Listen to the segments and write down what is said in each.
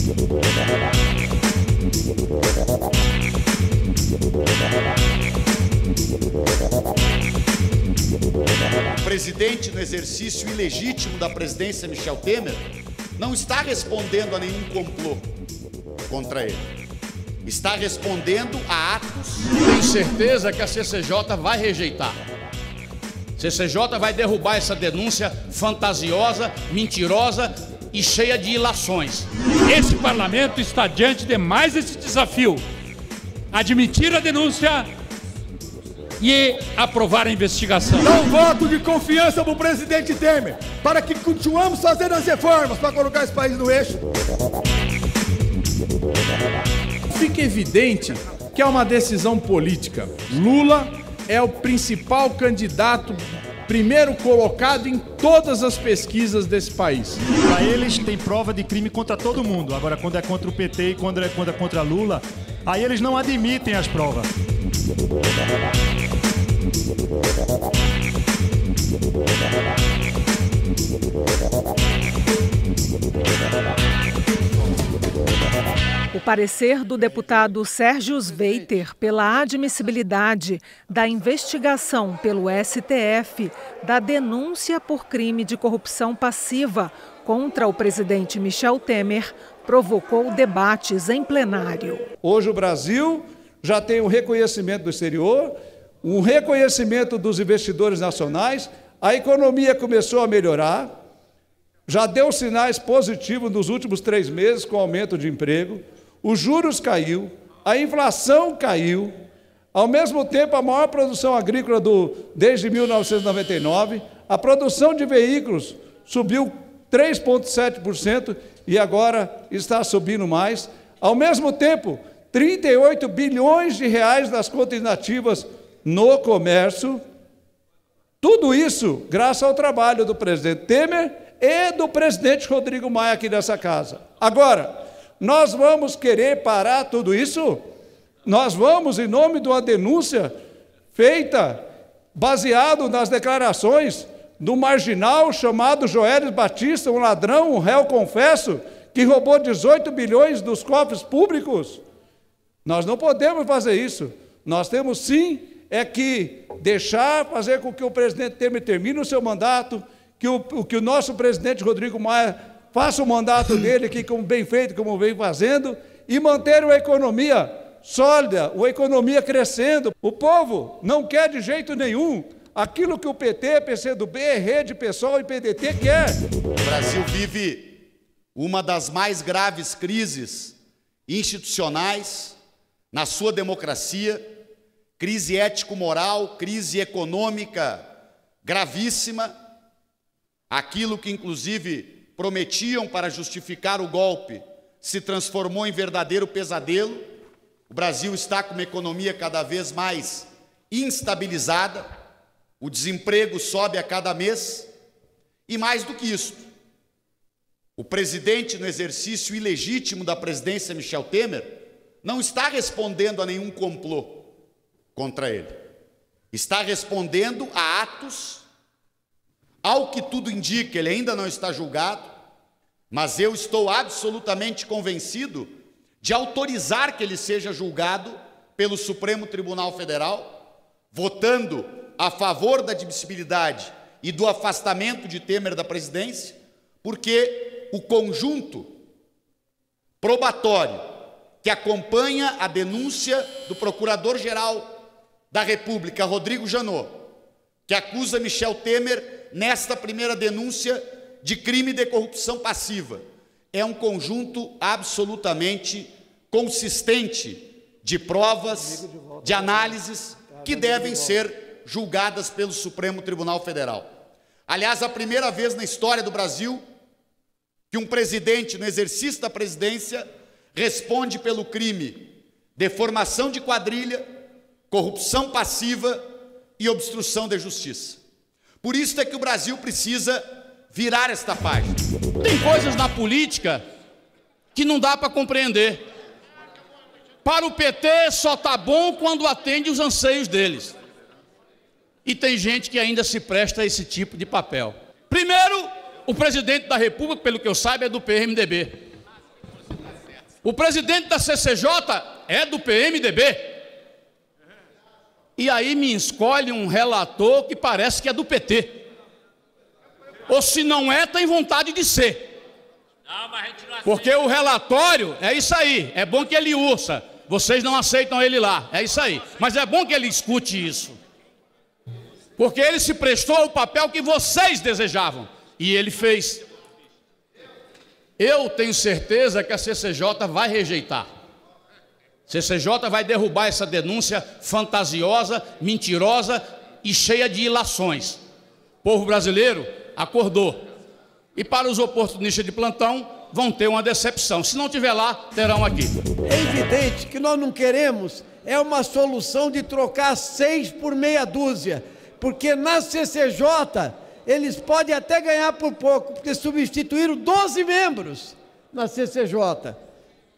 O presidente, no exercício ilegítimo da presidência, Michel Temer, não está respondendo a nenhum complô contra ele. Está respondendo a atos. Tenho certeza que a CCJ vai rejeitar. A CCJ vai derrubar essa denúncia fantasiosa, mentirosa e cheia de ilações. Esse parlamento está diante de mais esse desafio: admitir a denúncia e aprovar a investigação. Dá um voto de confiança para o presidente Temer, para que continuemos fazendo as reformas para colocar esse país no eixo. Fica evidente que é uma decisão política. Lula é o principal candidato, primeiro colocado em todas as pesquisas desse país. Para eles tem prova de crime contra todo mundo. Agora, quando é contra o PT e quando é contra Lula, aí eles não admitem as provas. O parecer do deputado Sérgio Sveiter pela admissibilidade da investigação pelo STF da denúncia por crime de corrupção passiva contra o presidente Michel Temer provocou debates em plenário. Hoje o Brasil já tem um reconhecimento do exterior, um reconhecimento dos investidores nacionais, a economia começou a melhorar, já deu sinais positivos nos últimos 3 meses com aumento de emprego, os juros caiu, a inflação caiu, ao mesmo tempo a maior produção agrícola desde 1999, a produção de veículos subiu 3,7% e agora está subindo mais, ao mesmo tempo 38 bilhões de reais das contas inativas no comércio, tudo isso graças ao trabalho do presidente Temer e do presidente Rodrigo Maia aqui nessa casa. Agora, nós vamos querer parar tudo isso? Nós vamos, em nome de uma denúncia feita, baseado nas declarações do marginal chamado Joelis Batista, um ladrão, um réu confesso, que roubou 18 bilhões dos cofres públicos? Nós não podemos fazer isso. Nós temos sim que fazer com que o presidente Temer termine o seu mandato, que o nosso presidente Rodrigo Maia faça o mandato dele aqui como bem feito, como vem fazendo, e manter uma economia sólida, uma economia crescendo. O povo não quer de jeito nenhum aquilo que o PT, PCdoB, Rede, PSOL e PDT quer. O Brasil vive uma das mais graves crises institucionais na sua democracia, crise ético-moral, crise econômica gravíssima, aquilo que inclusive prometiam para justificar o golpe se transformou em verdadeiro pesadelo. O Brasil está com uma economia cada vez mais instabilizada, o desemprego sobe a cada mês e, mais do que isso, o presidente, no exercício ilegítimo da presidência, Michel Temer, não está respondendo a nenhum complô contra ele. Está respondendo a atos. Ao que tudo indica, ele ainda não está julgado, mas eu estou absolutamente convencido de autorizar que ele seja julgado pelo Supremo Tribunal Federal, votando a favor da admissibilidade e do afastamento de Temer da presidência, porque o conjunto probatório que acompanha a denúncia do Procurador-Geral da República, Rodrigo Janot, que acusa Michel Temer nesta primeira denúncia de crime de corrupção passiva, é um conjunto absolutamente consistente de provas, de análises que devem ser julgadas pelo Supremo Tribunal Federal. Aliás, a primeira vez na história do Brasil que um presidente, no exercício da presidência, responde pelo crime de formação de quadrilha, corrupção passiva e obstrução da justiça. Por isso é que o Brasil precisa virar esta página. Tem coisas na política que não dá para compreender. Para o PT só está bom quando atende os anseios deles. E tem gente que ainda se presta a esse tipo de papel. Primeiro, o presidente da República, pelo que eu saiba, é do PMDB. O presidente da CCJ é do PMDB. E aí me escolhe um relator que parece que é do PT. Ou se não é, tem vontade de ser. Porque o relatório é isso aí. É bom que ele ouça. Vocês não aceitam ele lá. É isso aí. Mas é bom que ele escute isso. Porque ele se prestou ao papel que vocês desejavam. E ele fez. Eu tenho certeza que a CCJ vai rejeitar. A CCJ vai derrubar essa denúncia fantasiosa, mentirosa e cheia de ilações. O povo brasileiro acordou. E para os oportunistas de plantão, vão ter uma decepção. Se não tiver lá, terão aqui. É evidente que nós não queremos uma solução de trocar 6 por meia dúzia. Porque na CCJ, eles podem até ganhar por pouco, porque substituíram 12 membros na CCJ.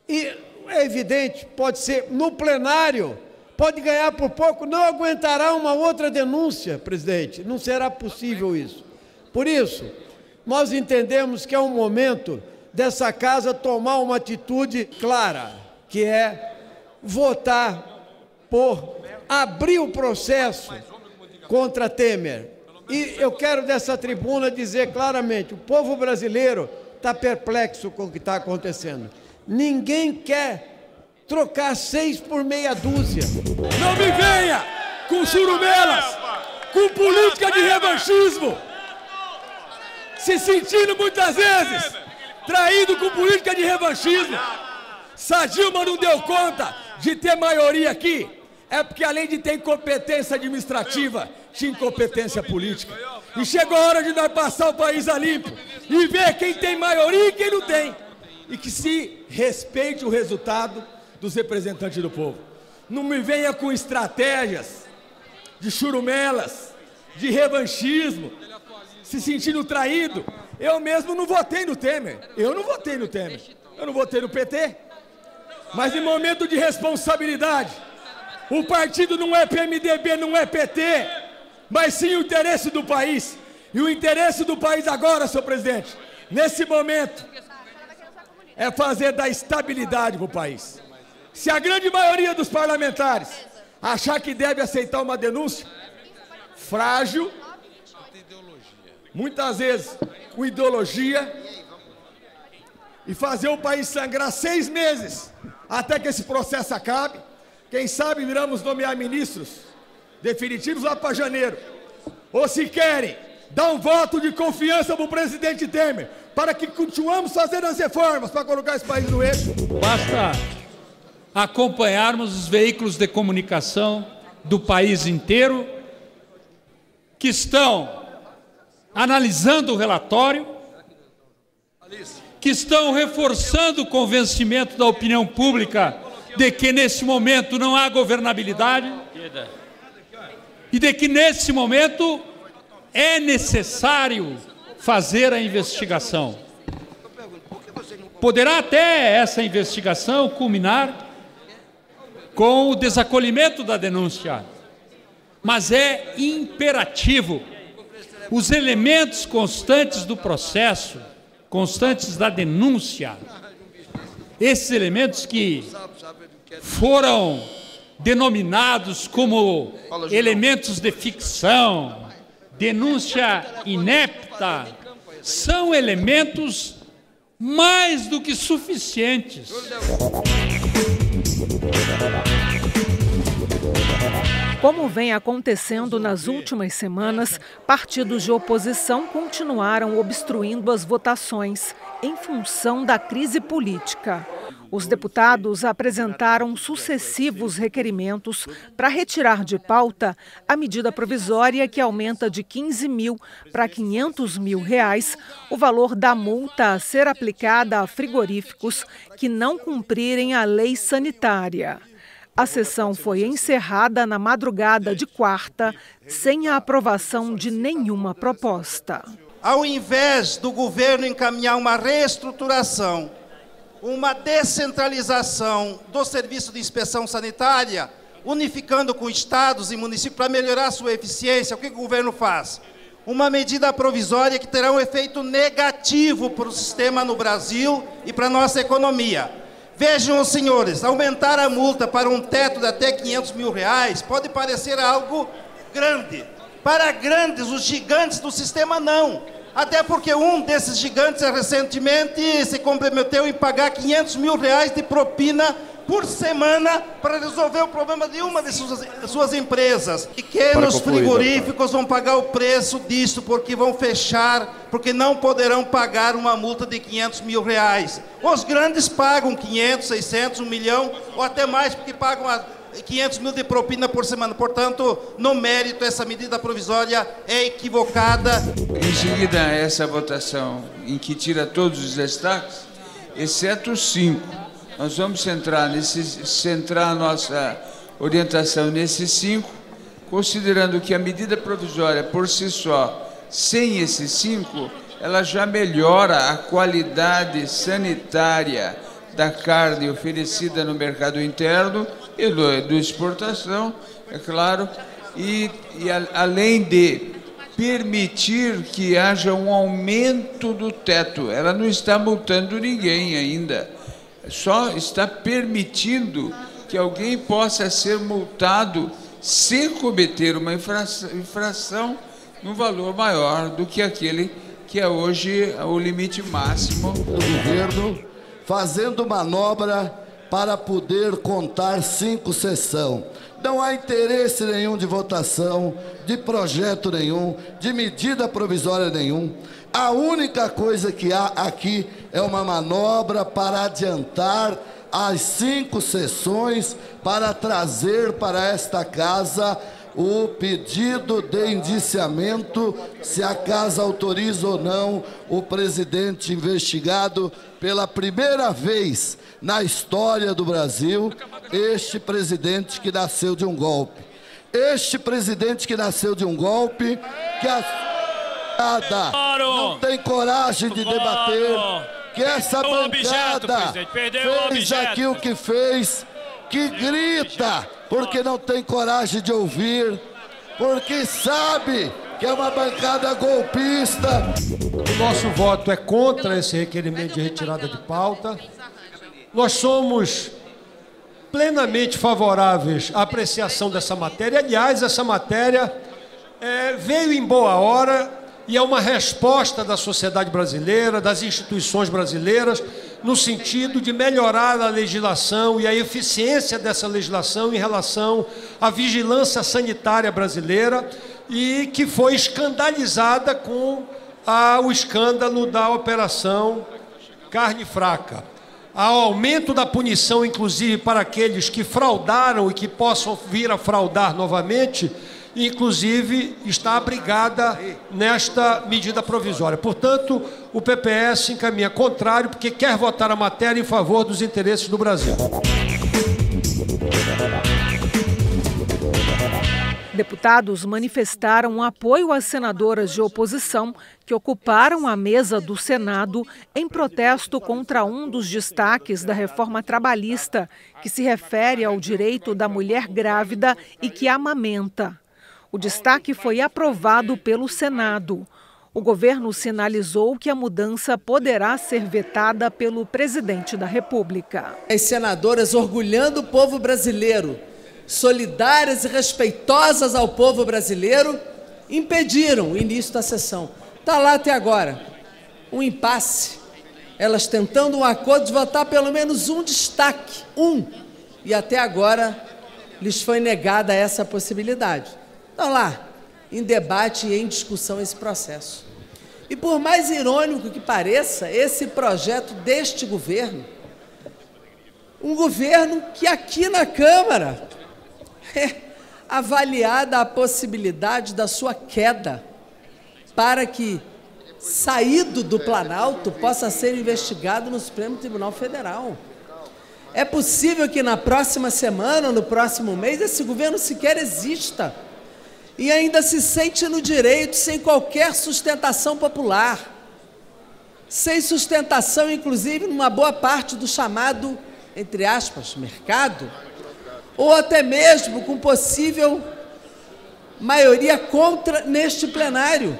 E é evidente, pode ser no plenário, pode ganhar por pouco, não aguentará uma outra denúncia, presidente. Não será possível isso. Por isso, nós entendemos que é um momento dessa casa tomar uma atitude clara, que é votar por abrir o processo contra Temer. E eu quero dessa tribuna dizer claramente, o povo brasileiro está perplexo com o que está acontecendo. Ninguém quer trocar 6 por meia dúzia. Não me venha com churumelas, com política de revanchismo, se sentindo muitas vezes traído com política de revanchismo. Se a Dilma não deu conta de ter maioria aqui, é porque além de ter incompetência administrativa, tinha incompetência política. E chegou a hora de nós passar o país a limpo e ver quem tem maioria e quem não tem. E que se respeite o resultado dos representantes do povo. Não me venha com estratégias de churumelas, de revanchismo, se sentindo traído. Eu mesmo não votei no Temer. Eu não votei no Temer. Eu não votei no PT. Mas em momento de responsabilidade, o partido não é PMDB, não é PT, mas sim o interesse do país. E o interesse do país agora, senhor presidente, nesse momento, é fazer da estabilidade para o país. Se a grande maioria dos parlamentares achar que deve aceitar uma denúncia frágil, muitas vezes com ideologia, e fazer o país sangrar 6 meses até que esse processo acabe, quem sabe viramos nomear ministros definitivos lá para janeiro. Ou se querem, dar um voto de confiança para o presidente Temer, para que continuemos fazendo as reformas para colocar esse país no eixo. Basta acompanharmos os veículos de comunicação do país inteiro que estão analisando o relatório, que estão reforçando o convencimento da opinião pública de que nesse momento não há governabilidade e de que nesse momento é necessário fazer a investigação. Poderá até essa investigação culminar com o desacolhimento da denúncia, mas é imperativo os elementos constantes do processo, constantes da denúncia, esses elementos que foram denominados como elementos de ficção, denúncia inepta, são elementos mais do que suficientes. Como vem acontecendo nas últimas semanas, partidos de oposição continuaram obstruindo as votações em função da crise política. Os deputados apresentaram sucessivos requerimentos para retirar de pauta a medida provisória que aumenta de 15 mil para 500 mil reais o valor da multa a ser aplicada a frigoríficos que não cumprirem a lei sanitária. A sessão foi encerrada na madrugada de quarta, sem a aprovação de nenhuma proposta. Ao invés do governo encaminhar uma reestruturação, uma descentralização do serviço de inspeção sanitária, unificando com estados e municípios para melhorar sua eficiência, o que o governo faz? Uma medida provisória que terá um efeito negativo para o sistema no Brasil e para a nossa economia. Vejam os senhores, aumentar a multa para um teto de até R$500 mil pode parecer algo grande. Para grandes, os gigantes do sistema, não. Até porque um desses gigantes recentemente se comprometeu em pagar R$500 mil de propina por semana para resolver o problema de uma de suas empresas. Pequenos frigoríficos vão pagar o preço disso, porque vão fechar, porque não poderão pagar uma multa de R$500 mil. Os grandes pagam 500, 600, 1 milhão, ou até mais, porque pagam 500 mil de propina por semana. Portanto, no mérito, essa medida provisória é equivocada. Em seguida, essa votação em que tira todos os destaques, exceto os 5. Nós vamos centrar a nossa orientação nesses 5, considerando que a medida provisória, por si só, sem esses 5, ela já melhora a qualidade sanitária da carne oferecida no mercado interno e do exportação, é claro, e além de permitir que haja um aumento do teto. Ela não está multando ninguém ainda, só está permitindo que alguém possa ser multado se cometer uma infração no valor maior do que aquele que é hoje o limite máximo do governo, fazendo manobra para poder contar 5 sessões. Não há interesse nenhum de votação, de projeto nenhum, de medida provisória nenhum. A única coisa que há aqui é uma manobra para adiantar as 5 sessões, para trazer para esta casa o pedido de indiciamento, se a casa autoriza ou não o presidente investigado pela primeira vez na história do Brasil, este presidente que nasceu de um golpe. Este presidente que nasceu de um golpe, que a bancada não tem coragem de debater, que essa bancada fez aqui o que fez, que grita porque não tem coragem de ouvir, porque sabe que é uma bancada golpista. O nosso voto é contra esse requerimento de retirada de pauta. Nós somos plenamente favoráveis à apreciação dessa matéria. Aliás, essa matéria veio em boa hora e é uma resposta da sociedade brasileira, das instituições brasileiras, no sentido de melhorar a legislação e a eficiência dessa legislação em relação à vigilância sanitária brasileira, e que foi escandalizada com o escândalo da Operação Carne Fraca. Ao aumento da punição, inclusive, para aqueles que fraudaram e que possam vir a fraudar novamente, inclusive está abrigada nesta medida provisória. Portanto, o PPS encaminha contrário, porque quer votar a matéria em favor dos interesses do Brasil. Deputados manifestaram apoio às senadoras de oposição que ocuparam a mesa do Senado em protesto contra um dos destaques da reforma trabalhista, que se refere ao direito da mulher grávida e que amamenta. O destaque foi aprovado pelo Senado. O governo sinalizou que a mudança poderá ser vetada pelo presidente da República. As senadoras, orgulhando o povo brasileiro, solidárias e respeitosas ao povo brasileiro, impediram o início da sessão. Está lá até agora, um impasse. Elas tentando um acordo de votar pelo menos um destaque, e até agora lhes foi negada essa possibilidade. Estão lá, em debate e em discussão esse processo. E por mais irônico que pareça, esse projeto deste governo, um governo que aqui na Câmara é avaliada a possibilidade da sua queda, para que, saído do Planalto, possa ser investigado no Supremo Tribunal Federal. É possível que na próxima semana, ou no próximo mês, esse governo sequer exista e ainda se sente no direito, sem qualquer sustentação popular, sem sustentação, inclusive, numa boa parte do chamado, entre aspas, mercado, ou até mesmo com possível maioria contra neste plenário,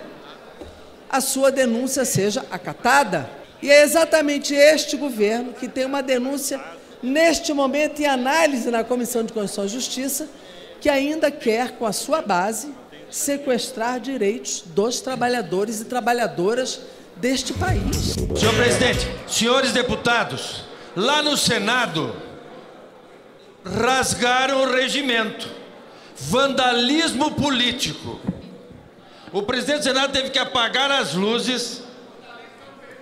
a sua denúncia seja acatada. E é exatamente este governo que tem uma denúncia neste momento em análise na Comissão de Constituição e Justiça, que ainda quer, com a sua base, sequestrar direitos dos trabalhadores e trabalhadoras deste país. Senhor presidente, senhores deputados, lá no Senado, rasgaram o regimento. Vandalismo político. O presidente do Senado teve que apagar as luzes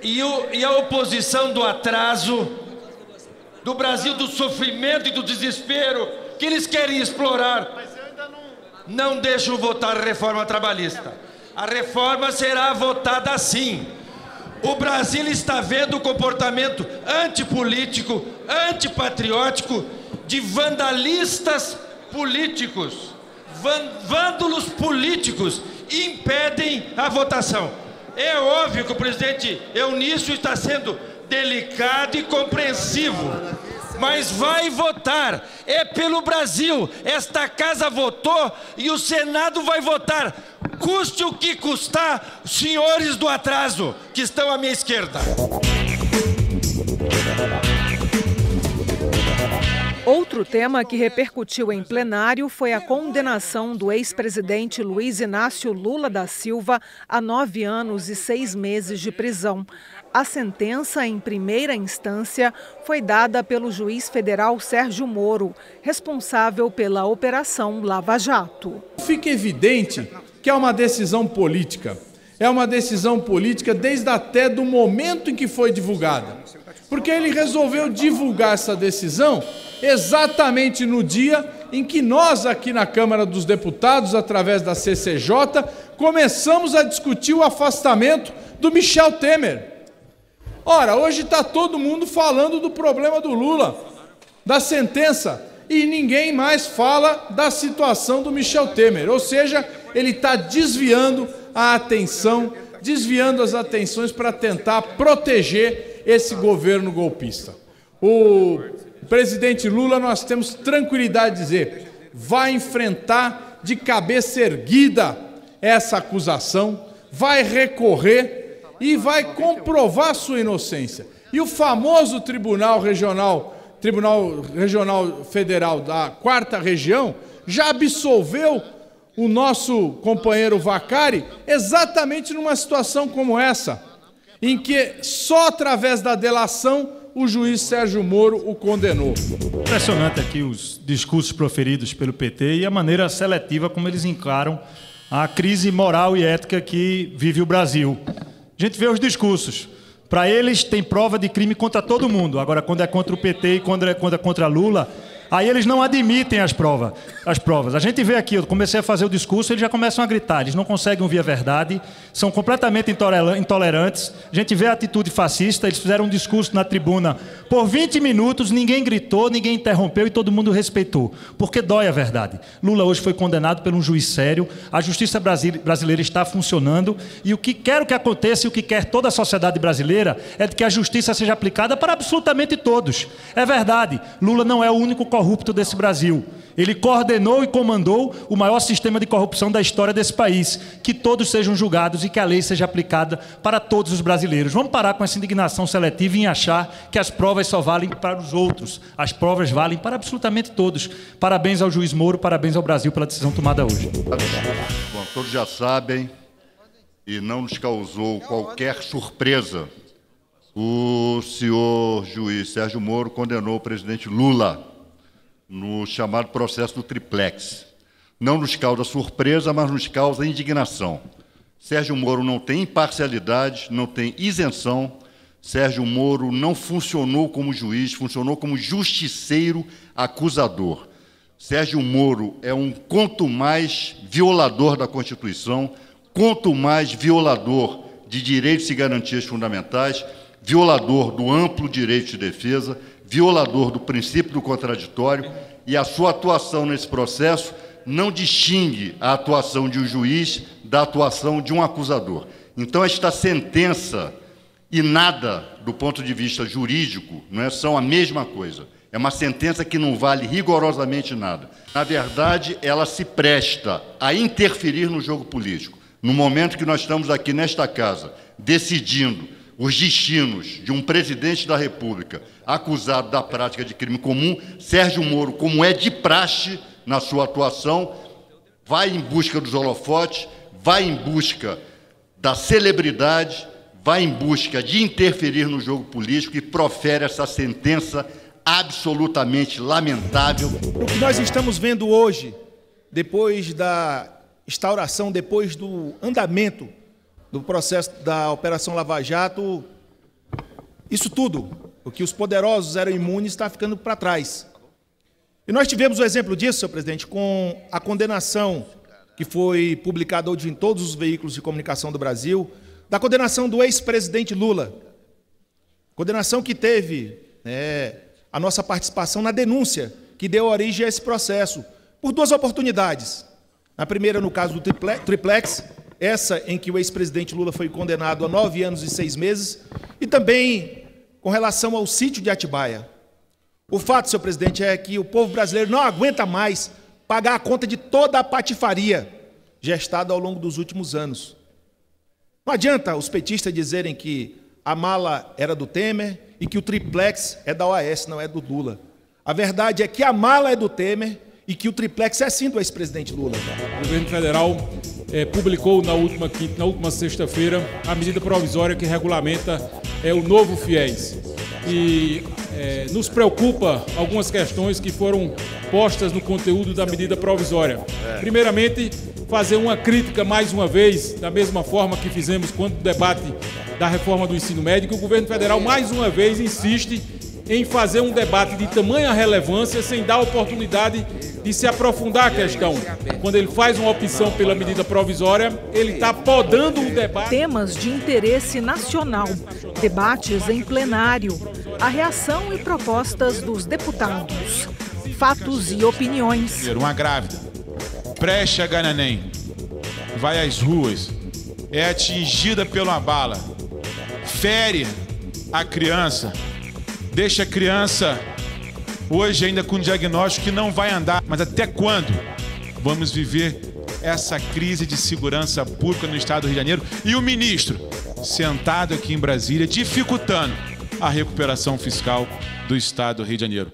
e a oposição do atraso, do Brasil do sofrimento e do desespero que eles querem explorar, não deixam votar a reforma trabalhista. A reforma será votada sim. O Brasil está vendo o comportamento antipolítico, antipatriótico de vandalistas políticos. Vândalos políticos impedem a votação. É óbvio que o presidente Eunício está sendo delicado e compreensivo, mas vai votar. É pelo Brasil. Esta casa votou e o Senado vai votar. Custe o que custar, senhores do atraso que estão à minha esquerda. Outro tema que repercutiu em plenário foi a condenação do ex-presidente Luiz Inácio Lula da Silva a 9 anos e 6 meses de prisão. A sentença, em primeira instância, foi dada pelo juiz federal Sérgio Moro, responsável pela Operação Lava Jato. Fica evidente que é uma decisão política. É uma decisão política desde até do momento em que foi divulgada. Porque ele resolveu divulgar essa decisão exatamente no dia em que nós aqui na Câmara dos Deputados, através da CCJ, começamos a discutir o afastamento do Michel Temer. Ora, hoje está todo mundo falando do problema do Lula, da sentença, e ninguém mais fala da situação do Michel Temer. Ou seja, ele está desviando a atenção, desviando as atenções para tentar proteger esse governo golpista. O presidente Lula, nós temos tranquilidade de dizer, vai enfrentar de cabeça erguida essa acusação, vai recorrer e vai comprovar sua inocência. E o famoso Tribunal Regional Federal da 4ª Região já absolveu o nosso companheiro Vacari exatamente numa situação como essa, em que só através da delação o juiz Sérgio Moro o condenou. Impressionante aqui os discursos proferidos pelo PT e a maneira seletiva como eles encaram a crise moral e ética que vive o Brasil. A gente vê os discursos. Para eles tem prova de crime contra todo mundo. Agora, quando é contra o PT e quando é contra Lula, aí eles não admitem as provas. A gente vê aqui, eu comecei a fazer o discurso, eles já começam a gritar, eles não conseguem ouvir a verdade, são completamente intolerantes. A gente vê a atitude fascista, eles fizeram um discurso na tribuna por 20 minutos, ninguém gritou, ninguém interrompeu e todo mundo respeitou, porque dói a verdade. Lula hoje foi condenado por um juiz sério, a justiça brasileira está funcionando e o que quero que aconteça e o que quer toda a sociedade brasileira é de que a justiça seja aplicada para absolutamente todos. É verdade, Lula não é o único corrupto desse Brasil. Ele coordenou e comandou o maior sistema de corrupção da história desse país. Que todos sejam julgados e que a lei seja aplicada para todos os brasileiros. Vamos parar com essa indignação seletiva em achar que as provas só valem para os outros. As provas valem para absolutamente todos. Parabéns ao juiz Moro, parabéns ao Brasil pela decisão tomada hoje. Bom, todos já sabem e não nos causou qualquer surpresa. O senhor juiz Sérgio Moro condenou o presidente Lula no chamado processo do triplex. Não nos causa surpresa, mas nos causa indignação. Sérgio Moro não tem imparcialidade, não tem isenção. Sérgio Moro não funcionou como juiz, funcionou como justiceiro acusador. Sérgio Moro é um quanto mais violador da Constituição, quanto mais violador de direitos e garantias fundamentais, violador do amplo direito de defesa, violador do princípio do contraditório, e a sua atuação nesse processo não distingue a atuação de um juiz da atuação de um acusador. Então, esta sentença e nada, do ponto de vista jurídico, não é, são a mesma coisa. É uma sentença que não vale rigorosamente nada. Na verdade, ela se presta a interferir no jogo político. No momento que nós estamos aqui nesta casa, decidindo os destinos de um presidente da República acusado da prática de crime comum, Sérgio Moro, como é de praxe na sua atuação, vai em busca dos holofotes, vai em busca da celebridade, vai em busca de interferir no jogo político e profere essa sentença absolutamente lamentável. O que nós estamos vendo hoje, depois da instauração, depois do andamento do processo da Operação Lava Jato, isso tudo, o que os poderosos eram imunes, está ficando para trás. E nós tivemos o exemplo disso, senhor presidente, com a condenação que foi publicada hoje em todos os veículos de comunicação do Brasil, da condenação do ex-presidente Lula. Condenação que teve a nossa participação na denúncia que deu origem a esse processo, por duas oportunidades. A primeira, no caso do triplex, essa em que o ex-presidente Lula foi condenado a 9 anos e 6 meses, e também com relação ao sítio de Atibaia. O fato, senhor presidente, é que o povo brasileiro não aguenta mais pagar a conta de toda a patifaria gestada ao longo dos últimos anos. Não adianta os petistas dizerem que a mala era do Temer e que o triplex é da OAS, não é do Lula. A verdade é que a mala é do Temer e que o triplex é sim do ex-presidente Lula. O governo federal publicou na última sexta-feira a medida provisória que regulamenta o novo FIES. E nos preocupa algumas questões que foram postas no conteúdo da medida provisória. Primeiramente, fazer uma crítica mais uma vez, da mesma forma que fizemos quando o debate da reforma do ensino médio, que o governo federal mais uma vez insiste em fazer um debate de tamanha relevância sem dar oportunidade de se aprofundar a questão. Quando ele faz uma opção pela medida provisória, ele está podando o debate. Temas de interesse nacional, debates em plenário, a reação e propostas dos deputados, fatos e opiniões. Uma grávida, preste a Gananem, vai às ruas, é atingida por uma bala, fere a criança, deixa a criança hoje ainda com diagnóstico que não vai andar. Mas até quando vamos viver essa crise de segurança pública no estado do Rio de Janeiro? E o ministro sentado aqui em Brasília dificultando a recuperação fiscal do estado do Rio de Janeiro.